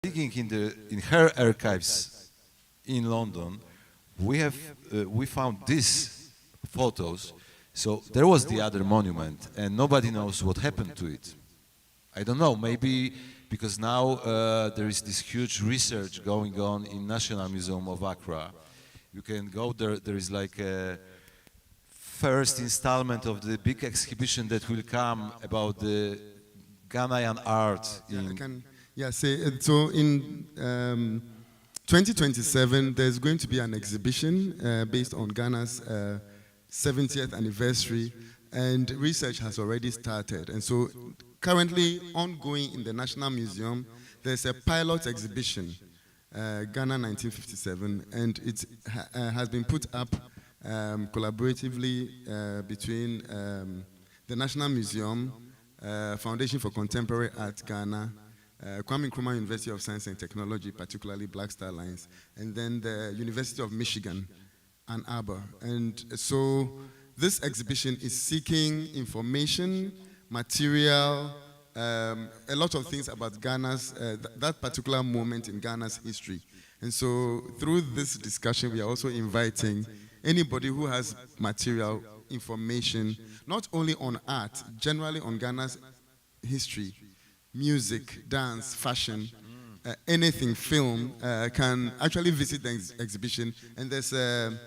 digging in her archives in London, we found these photos. So there was the other monument, and nobody knows what happened to it. I don't know, maybe because now there is this huge research going on in National Museum of Accra. You can go there, there is like a first installment of the big exhibition that will come about the Ghanaian art. So in 2027, there's going to be an exhibition based on Ghana's 70th anniversary, and research has already started. And so currently ongoing in the National Museum, there's a pilot exhibition, Ghana 1957, and it has been put up collaboratively between the National Museum, Foundation for Contemporary Art Ghana, Kwame Nkrumah University of Science and Technology, particularly Black Star Lines, and then the University of Michigan, Ann Arbor. And so this exhibition is seeking information, material, a lot of things about Ghana's, that particular moment in Ghana's history. And so through this discussion, we are also inviting anybody who has material, information, not only on art, generally on Ghana's history, music, dance, fashion, anything, film, can actually visit the exhibition. And there's a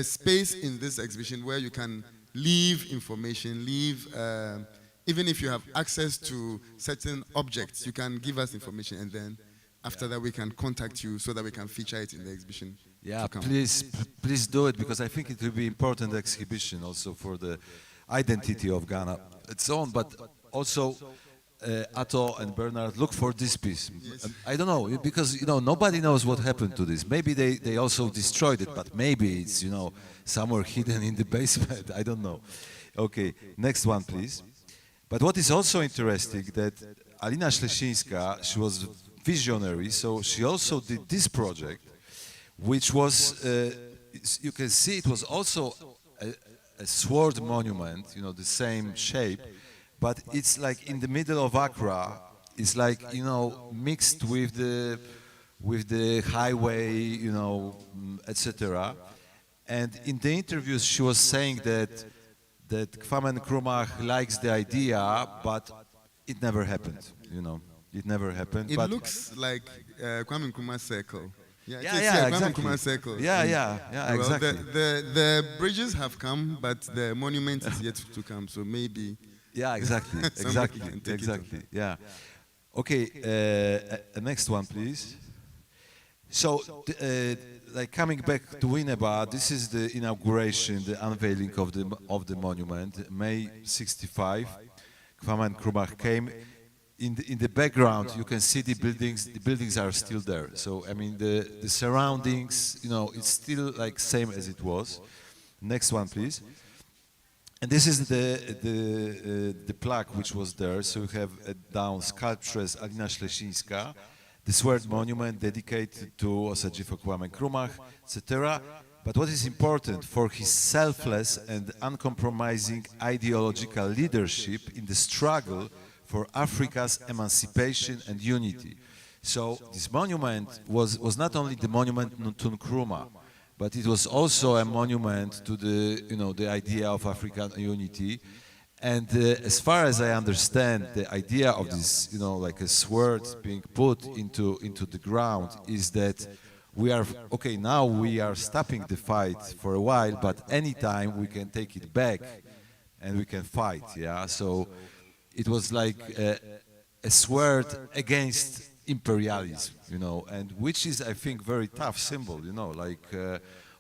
space in this exhibition where you can leave information, even if you have access to certain objects, you can give us information, and then after that we can contact you so that we can feature it in the exhibition. Yeah, please do it, because I think it will be important exhibition also for the identity of Ghana, its own, but also Atto and Bernard, look for this piece. Yes. I don't know, because nobody knows what happened to this. Maybe they also destroyed it, but maybe it's somewhere hidden in the basement. I don't know. Okay, next one, please. But what is also interesting that Alina Ślesińska, she was visionary, so she also did this project, which was, you can see it was also a sword monument, the same shape, but it's like in the middle of Accra. It's like, mixed with the highway, etc. And in the interviews, she was saying that Kwame Nkrumah likes the idea, but it never happened, It never happened. It looks like Kwame Nkrumah's circle. Yeah, exactly. Kwame Nkrumah's circle. Yeah, exactly. The bridges have come, but the monument is yet to come, so maybe... Yeah, exactly, exactly, yeah. Okay, next one, please. So, like coming back to Winneba, this is the inauguration, the unveiling of the monument, May '65. Kwame Nkrumah came. In the background, you can see the buildings. The buildings are still there. So, I mean, the surroundings, it's still like same as it was. Next one, please. And this is the plaque which was there. So you have down sculptress Alina Ślesińska, the sword monument dedicated to Osagyefo Kwame Nkrumah, etc. But what is important, for his selfless and uncompromising ideological leadership in the struggle for Africa's emancipation and unity. So this monument was not only the monument to Nkrumah, but it was also a monument to the idea of African unity. And as far as I understand, the idea of this, like a sword being put into the ground is that we are, okay, now we are stopping the fight for a while, but anytime we can take it back and we can fight, yeah? So it was like a sword against imperialism, and which is, I think, very tough symbol, like,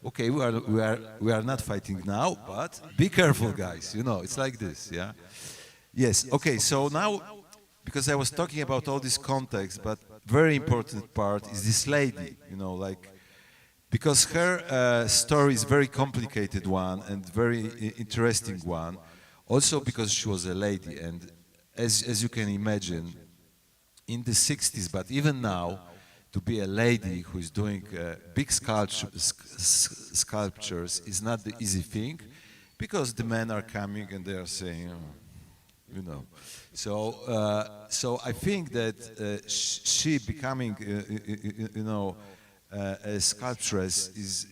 okay, we are not fighting now, but be careful, guys, it's like this, yeah? Yes, okay, so now, because I was talking about all this context, but very important part is this lady, like, because her story is very complicated one and very interesting one, also because she was a lady, and as you can imagine, in the 60s, but even now, to be a lady who is doing big sculptures is not the easy thing, because the men are coming and they are saying, So I think that she becoming, a sculptress is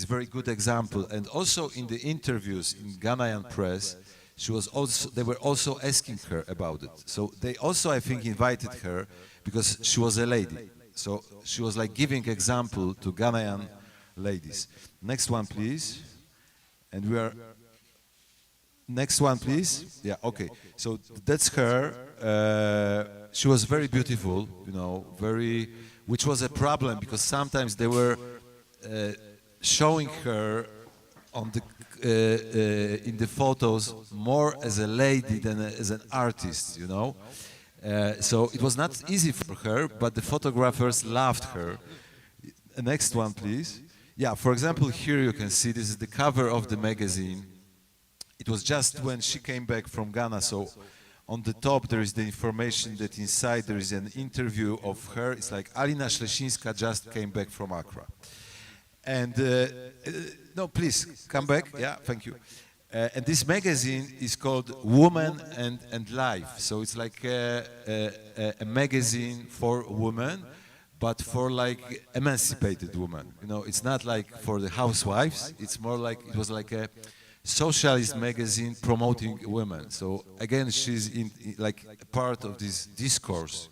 a very good example. And also in the interviews in Ghanaian press, they were also asking her about it. So they also, I think, invited her because she was a lady. So she was like giving example to Ghanaian ladies. Next one, please. And we are. Next one, please. Yeah, okay. So that's her. She was very beautiful, which was a problem because sometimes they were showing her on the in the photos more as a lady than as an artist, So it was not easy for her, but the photographers loved her. Next one, please. Yeah, for example, here you can see this is the cover of the magazine. It was just when she came back from Ghana, so on the top there is the information that inside there is an interview of her. It's like Alina Ślesińska just came back from Accra. And, no, please, come back. Yeah, thank you. And this magazine is called Woman and Life. So it's like a magazine for women, but for like emancipated women. It's not like for the housewives. It's more like, it was like a socialist magazine promoting women. So again, she's like a part of this discourse,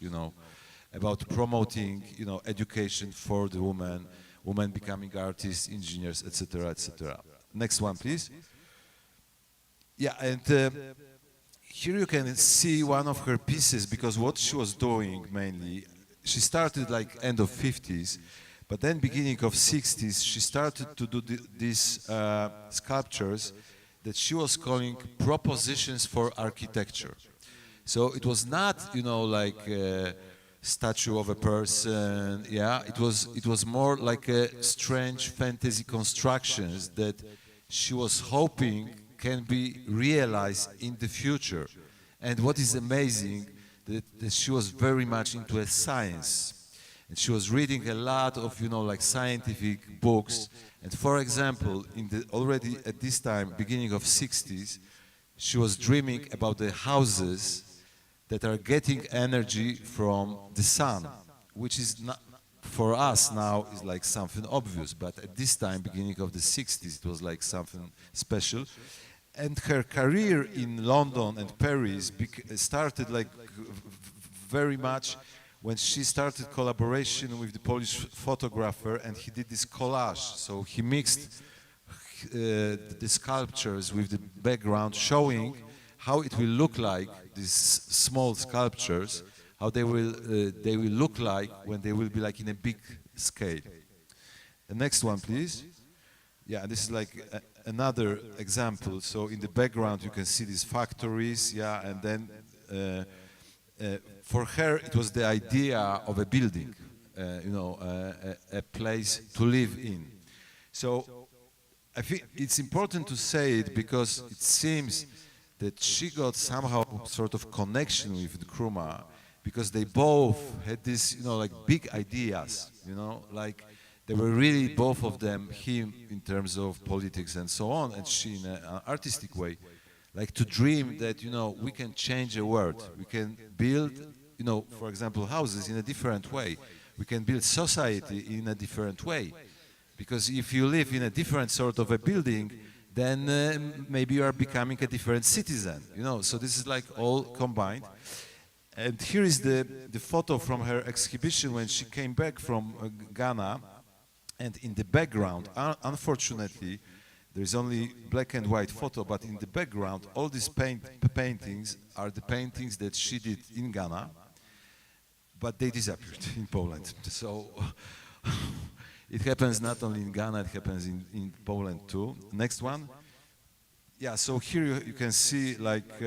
about promoting, education for the women becoming artists, engineers, etc., etc. Next one, please. Yeah, and here you can see one of her pieces, because what she was doing mainly, she started like end of 50s, but then beginning of 60s, she started to do these sculptures that she was calling propositions for architecture. So it was not, like a statue of a person, yeah, it was more like a strange fantasy constructions that she was hoping can be realized in the future. And what is amazing, that she was very much into a science. And she was reading a lot of, like scientific books. And for example, already at this time, beginning of 60s, she was dreaming about the houses that are getting energy from the sun, which is not, for us now, is like something obvious. But at this time, beginning of the 60s, it was like something special. And her career in London and Paris started like very much when she started collaboration with the Polish photographer, and he did this collage. So he mixed the sculptures with the background, showing how it will look like, these small sculptures, how they will look like when they will be like in a big scale. The next one, please. Yeah, this is like another example. So in the background you can see these factories, yeah, and then for her it was the idea of a building, a place to live in. So I think it's important to say it because it seems that she got somehow sort of connection with Nkrumah, because they both had this, like big ideas, like they were really, both of them, him in terms of politics and so on, and she in an artistic way, like to dream that, we can change the world. We can build, for example, houses in a different way. We can build society in a different way. Because if you live in a different sort of a building, then maybe you are becoming a different citizen, So this is like all combined. And here is the photo from her exhibition when she came back from Ghana. And in the background, unfortunately, there is only black and white photo, but in the background, all these paintings are the paintings that she did in Ghana, but they disappeared in Poland. So it happens not only in Ghana, it happens in Poland too. Next one. Yeah, so here you can see like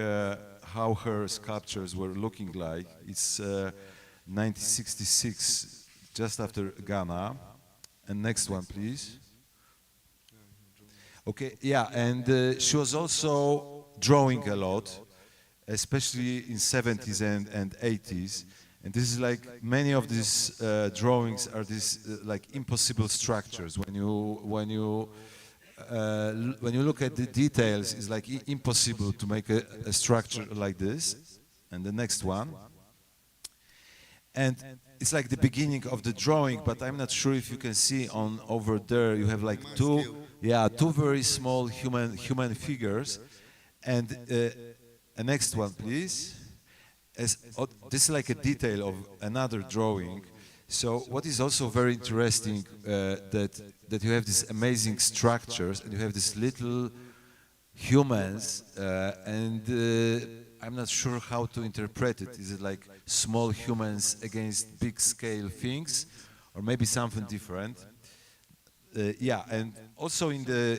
how her sculptures were looking like. It's 1966, just after Ghana. And next one, please. Okay, yeah, and she was also drawing a lot, especially in 70s and 80s. And this is like, many of these drawings are these like impossible structures. When you look at the details, it's like impossible to make a structure like this. And the next one. And it's like the beginning of the drawing, but I'm not sure if you can see on over there. You have like two very small human figures. And the next one, please. This is like a detail of another drawing. So what is also very interesting that you have these amazing structures and you have these little humans and I'm not sure how to interpret it. Is it like small humans against big scale things, or maybe something different? Yeah, and also in the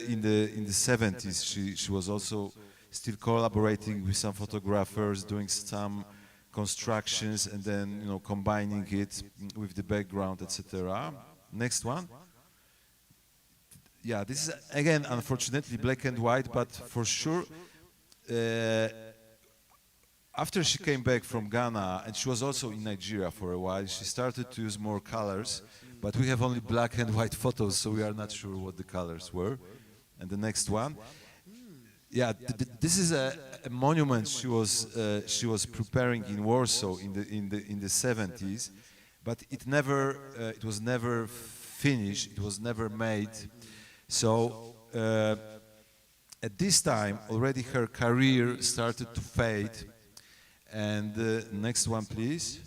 70s, she was also still collaborating with some photographers, doing some constructions, and then combining it with the background, etc. Next one. Yeah, this is again unfortunately black and white, but for sure. After she came back from Ghana, and she was also in Nigeria for a while, she started to use more colors, but we have only black and white photos, so we are not sure what the colors were. And the next one, yeah, this is a monument she was preparing in Warsaw in the 70s, but it was never finished, it was never made. So at this time, already her career started to fade. And next one, please.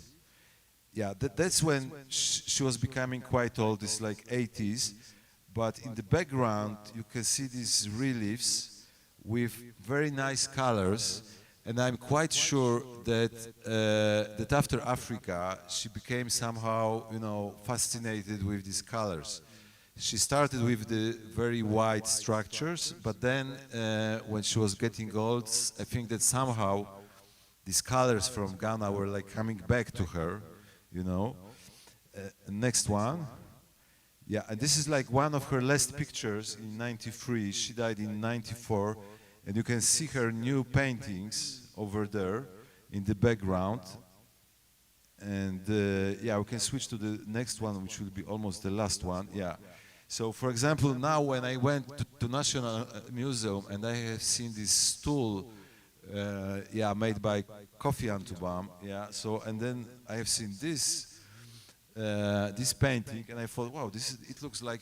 Yeah, that's when she was becoming quite old. It's like 80s. But in the background, you can see these reliefs with very nice colors. And I'm quite sure that that after Africa, she became somehow, fascinated with these colors. She started with the very white structures, but then when she was getting old, I think that somehow these colors from Ghana were like coming back to her, Next one. Yeah, and this is like one of her last pictures in '93. She died in '94, and you can see her new paintings over there in the background. And yeah, we can switch to the next one, which will be almost the last one. Yeah. So, for example, now when I went to National Museum and I have seen this stool, yeah, made by Kofi Antubam, yeah. So, and then I have seen this painting, and I thought, wow, it looks like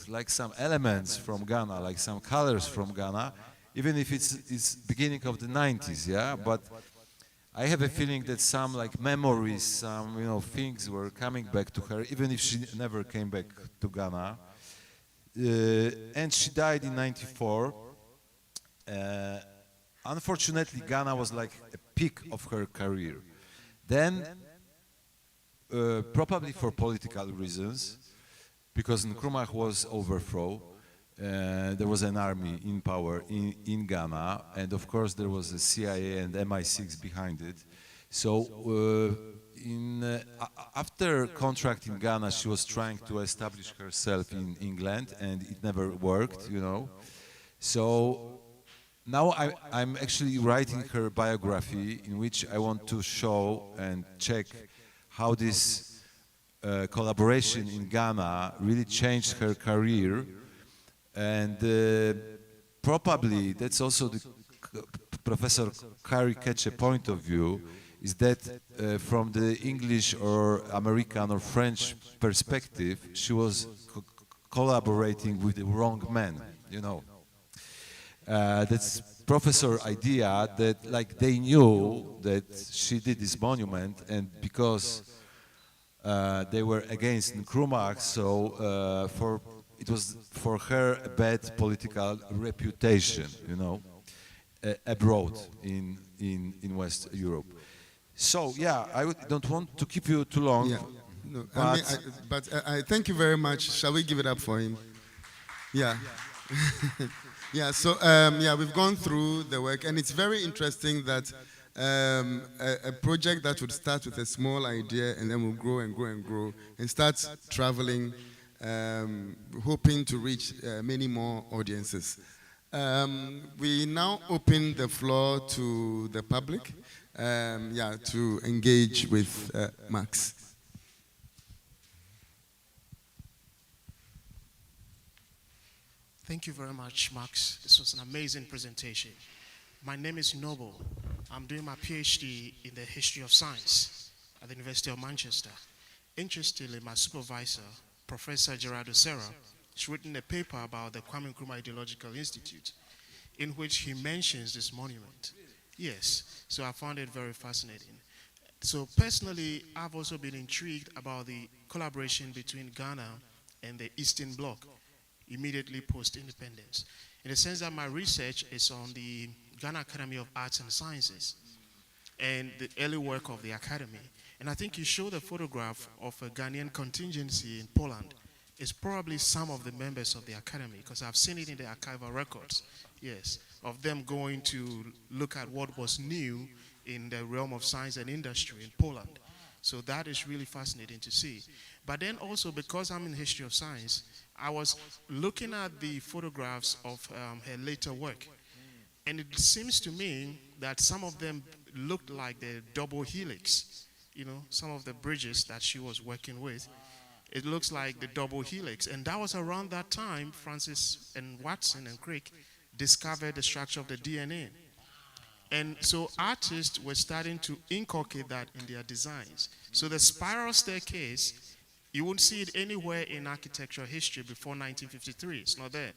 like some elements from Ghana, like some colors from Ghana, even if it's beginning of the '90s, yeah. But I have a feeling that some like memories, some things were coming back to her, even if she never came back to Ghana. And she died in '94. Unfortunately, Ghana was like a peak of her career. Then, probably for political reasons, because Nkrumah was overthrown, there was an army in power in Ghana, and of course there was the CIA and MI6 behind it. So, after contract in Ghana, she was trying to establish herself in England, and it never worked, So now I'm actually writing her biography, in which I want to show and check how this collaboration in Ghana really changed her career. And probably that's also the Professor Kari Keche point of view, is that from the English or American or French perspective, she was collaborating with the wrong man, That's professor idea that like they knew that she did this monument, and because they were against Nkrumah, so it was for her a bad political reputation, abroad in West Europe. So yeah, I don't want to keep you too long. Yeah. No, I thank you very much. Shall we give it up for him? Yeah. Yeah, so yeah, we've gone through the work, and it's very interesting that a project that would start with a small idea and then will grow and grow and grow and start traveling, hoping to reach many more audiences. We now open the floor to the public, yeah, to engage with Max. Thank you very much, Max. This was an amazing presentation. My name is Noble. I'm doing my PhD in the history of science at the University of Manchester. Interestingly, my supervisor, Professor Gerardo Serra, has written a paper about the Kwame Nkrumah Ideological Institute, in which he mentions this monument. Yes, so I found it very fascinating. So personally, I've also been intrigued about the collaboration between Ghana and the Eastern Bloc immediately post-independence, in the sense that my research is on the Ghana Academy of Arts and Sciences and the early work of the academy. And I think you showed a photograph of a Ghanaian contingency in Poland. It's probably some of the members of the academy, because I've seen it in the archival records, yes, of them going to look at what was new in the realm of science and industry in Poland. So that is really fascinating to see. But then also, because I'm in history of science, I was looking at the photographs of her later work. And it seems to me that some of them looked like the double helix. You know, some of the bridges that she was working with, it looks like the double helix. And that was around that time Francis and Watson and Crick discovered the structure of the DNA. And so artists were starting to inculcate that in their designs. So the spiral staircase, you won't see it anywhere in architectural history before 1953. It's not there.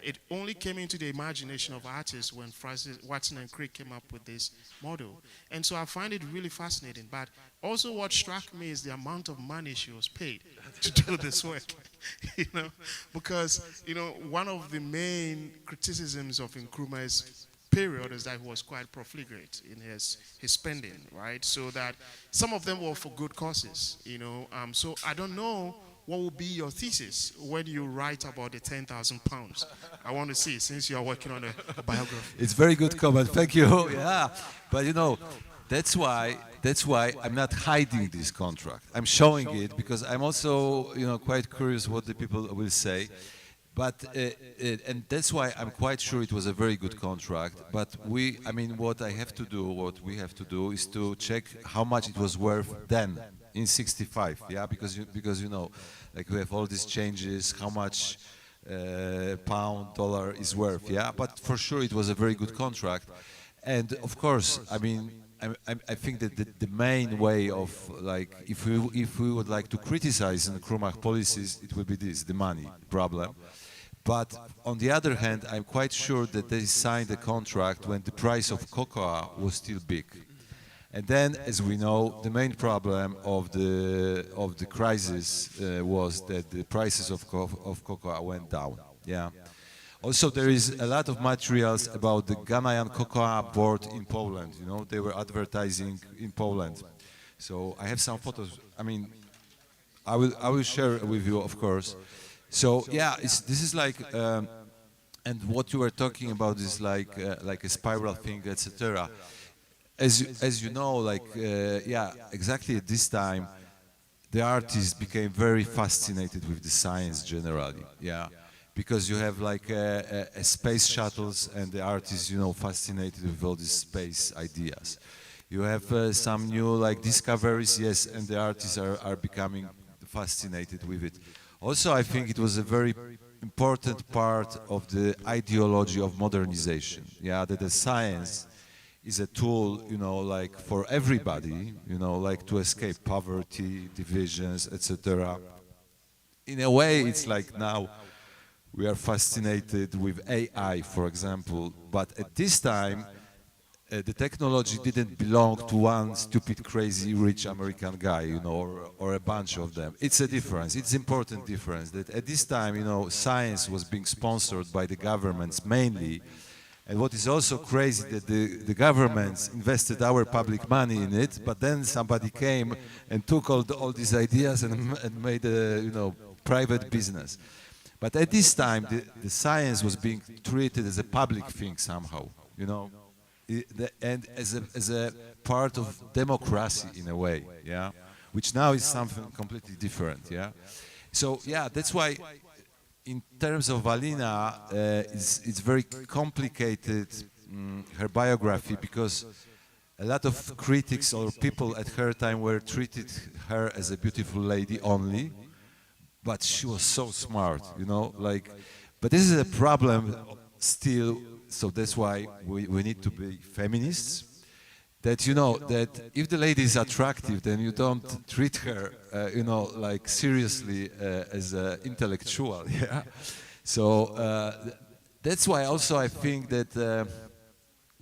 It only came into the imagination of artists when Francis Watson and Crick came up with this model. And so I find it really fascinating. But also what struck me is the amount of money she was paid to do this work. You know, because, you know, one of the main criticisms of Nkrumah's period is that he was quite profligate in his spending, right? So that some of them were for good causes, you know. So I don't know what will be your thesis when you write about the 10,000 pounds. I want to see, since you are working on a biography. It's very good comment. Thank you. Yeah, but you know, that's why I'm not hiding this contract. I'm showing it because I'm also, you know, quite curious what the people will say. But and that's why I'm quite sure it was a very good contract. But I mean, what we have to do is to check how much it was worth then in '65. Yeah, because you know, like we have all these changes, how much pound, dollar is worth. Yeah, but for sure it was a very good contract. And of course, I mean, I think that the main way of, like, if we would like to criticize Nkrumah policies, it would be the money problem. But on the other hand, I'm quite sure that they signed a contract when the price of cocoa was still big. And then, as we know, the main problem of the crisis was that the prices of cocoa went down. Yeah. Also, there is a lot of materials about the Ghanaian cocoa board in Poland. You know, they were advertising in Poland. So I have some photos. I mean, I will share with you, of course. So yeah, this is like, and what you were talking about is like a spiral thing, etc. As you know, like yeah, exactly at this time, the artists became very fascinated with the science generally. Yeah. Because you have like a space shuttles, and the artists, you know, fascinated with all these space ideas. You have some new like discoveries, yes, and the artists are becoming fascinated with it. Also, I think it was a very important part of the ideology of modernization. Yeah, that the science is a tool, you know, like for everybody, you know, like to escape poverty, divisions, etc. In a way, it's like now we are fascinated with AI, for example, but at this time, the technology didn't belong to one stupid, crazy, rich American guy, you know, or a bunch of them. It's a difference. It's an important difference that at this time, you know, science was being sponsored by the governments mainly. And what is also crazy that the governments invested our public money in it, but then somebody came and took all these ideas and made a, you know, private business. But at this time, the science was being treated as a public thing somehow, you know, and as a part of democracy in a way, yeah, which now is something completely different, yeah. So yeah, that's why, in terms of Alina, it's very complicated, her biography, because a lot of critics or people at her time were treated her as a beautiful lady only. But she was so smart, you know, like, but this is a problem still, so that's why we need to be feminists. that you know that if the lady is attractive, then you don't treat her, like seriously as an intellectual. Yeah. So that's why also I think that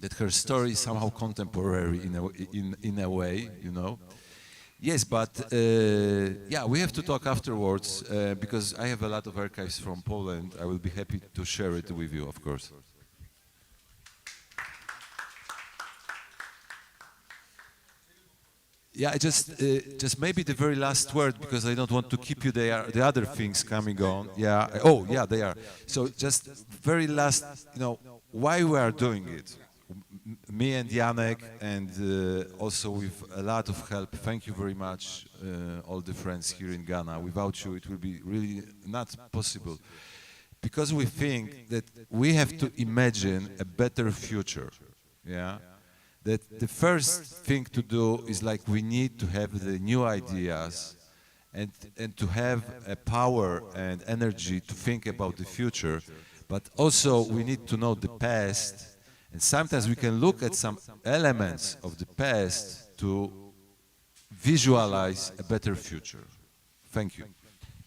that her story is somehow contemporary in a way, Yes, but yeah, we have to talk afterwards because I have a lot of archives from Poland. I will be happy to share it with you, of course. Yeah, just maybe the very last word, because I don't want to keep you there. The other things coming on. Yeah. Oh, yeah, they are. So just very last, why we are doing it. Me and Janek, and also with a lot of help. Thank you very much, all the friends here in Ghana. Without you, it will be really not possible. Because we think that we have to imagine a better future. Yeah. That the first thing to do is like we need to have the new ideas and to have a power and energy to think about the future, but also we need to know the past, and sometimes we can look at some elements of the past to visualize a better future. Thank you.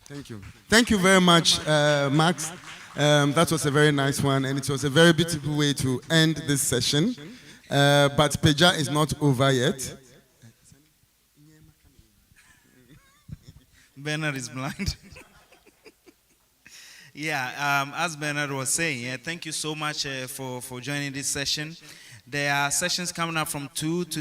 Thank you. Thank you very much, Max. That was a very nice one, and it was a very beautiful way to end this session. But Peja is not over yet. Bernard is blind. Yeah, as Bernard was saying, thank you so much for joining this session. There are sessions coming up from 2 to